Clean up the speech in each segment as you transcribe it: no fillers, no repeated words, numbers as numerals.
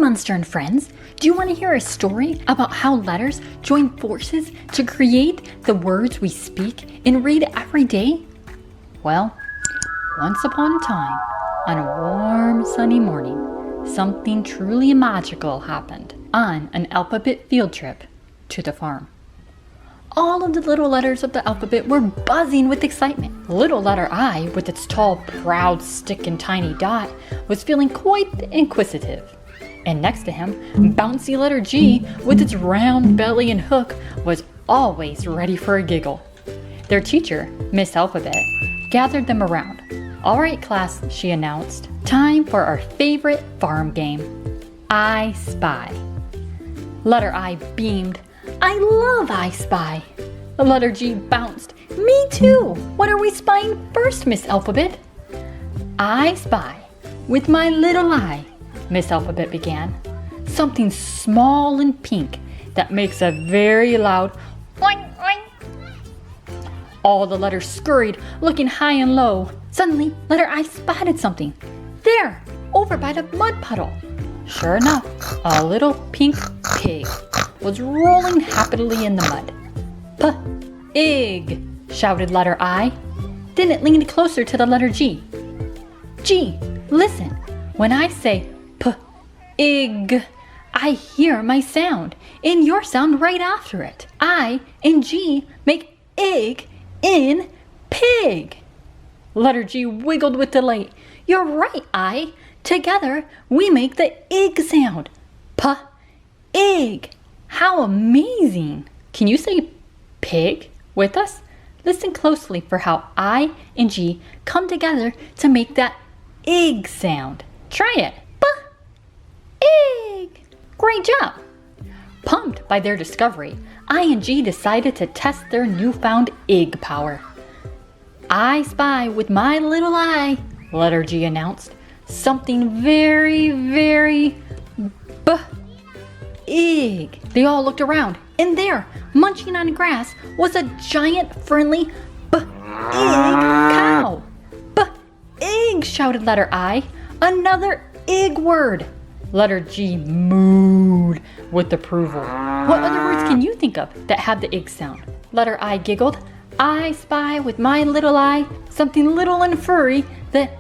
Monster and friends, do you want to hear a story about how letters join forces to create the words we speak and read every day? Well, once upon a time, on a warm sunny morning, something truly magical happened on an alphabet field trip to the farm. All of the little letters of the alphabet were buzzing with excitement. Little letter I, with its tall, proud stick and tiny dot, was feeling quite inquisitive. And next to him, bouncy letter G, with its round belly and hook, was always ready for a giggle. Their teacher, Miss Alphabet, gathered them around. "All right, class," she announced. "Time for our favorite farm game, I Spy." Letter I beamed. "I love I Spy." The letter G bounced. "Me too. What are we spying first, Miss Alphabet?" "I spy with my little eye," Miss Alphabet began. "Something small and pink that makes a very loud oink oink." All the letters scurried, looking high and low. Suddenly, letter I spotted something. There, over by the mud puddle. Sure enough, a little pink pig was rolling happily in the mud. "P-ig," shouted letter I. Then it leaned closer to the letter G. "G, listen. When I say P-ig, I hear my sound, and your sound right after it. I and G make ig in pig." Letter G wiggled with delight. "You're right, I. Together, we make the ig sound. P-ig. How amazing!" Can you say pig with us? Listen closely for how I and G come together to make that ig sound. Try it. P-ig. Great job! Pumped by their discovery, I and G decided to test their newfound ig power. "I spy with my little eye," letter G announced, "something very, very big." They all looked around, and there, munching on grass, was a giant, friendly big cow. "Big," shouted letter I. "Another ig word." Letter G mooed with approval. "What other words can you think of that have the ig sound?" Letter I giggled. "I spy with my little eye something little and furry that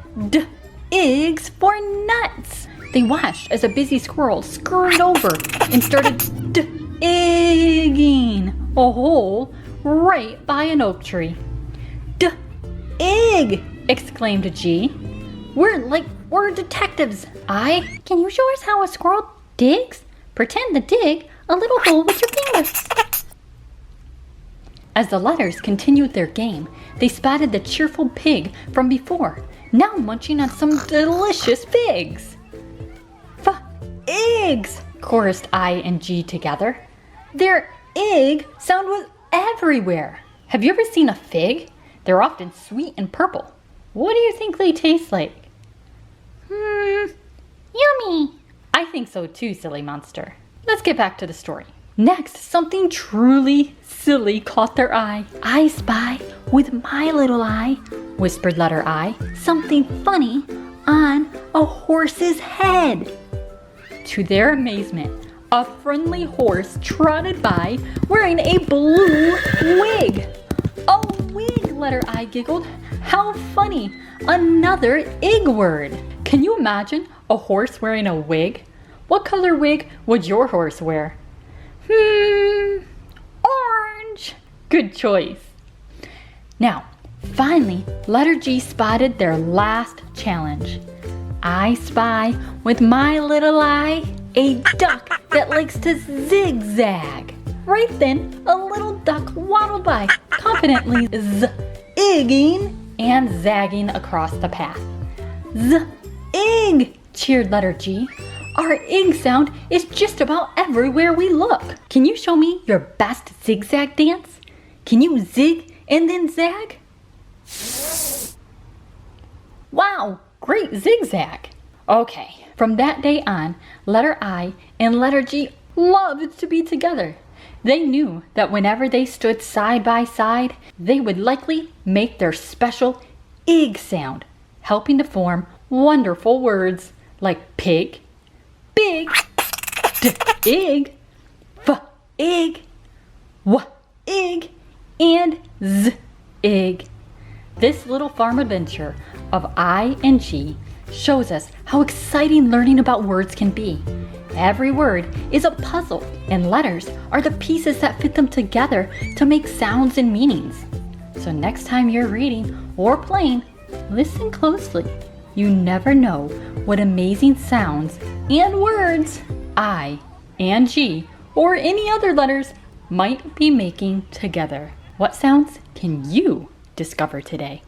igs for nuts." They watched as a busy squirrel scurried over and started igging a hole right by an oak tree. "Ig!" exclaimed G. We're detectives. Can you show us how a squirrel digs? Pretend to dig a little hole with your fingers." As the letters continued their game, they spotted the cheerful pig from before, now munching on some delicious figs. "F-igs!" chorused I and G together. Their ig sound was everywhere. Have you ever seen a fig? They're often sweet and purple. What do you think they taste like? Yummy! I think so too, silly monster. Let's get back to the story. Next, something truly silly caught their eye. "I spy with my little eye," whispered letter I, "something funny on a horse's head." To their amazement, a friendly horse trotted by wearing a blue wig. "A wig," letter I giggled. "How funny! Another ig word." Can you imagine a horse wearing a wig? What color wig would your horse wear? Orange. Good choice. Now, finally, letter G spotted their last challenge. "I spy with my little eye a duck that likes to zigzag." Right then, a little duck waddled by, confidently zigging and zagging across the path. "Z-ig!" cheered letter G. "Our ig sound is just about everywhere we look. Can you show me your best zigzag dance? Can you zig and then zag?" Wow, great zigzag. Okay, from that day on, letter I and letter G loved to be together. They knew that whenever they stood side by side, they would likely make their special ig sound, helping to form wonderful words like pig, big, ig, f, ig, w, ig, and z, ig. This little farm adventure of I and G shows us how exciting learning about words can be. Every word is a puzzle, and letters are the pieces that fit them together to make sounds and meanings. So next time you're reading or playing, listen closely. You never know what amazing sounds and words I and G or any other letters might be making together. What sounds can you discover today?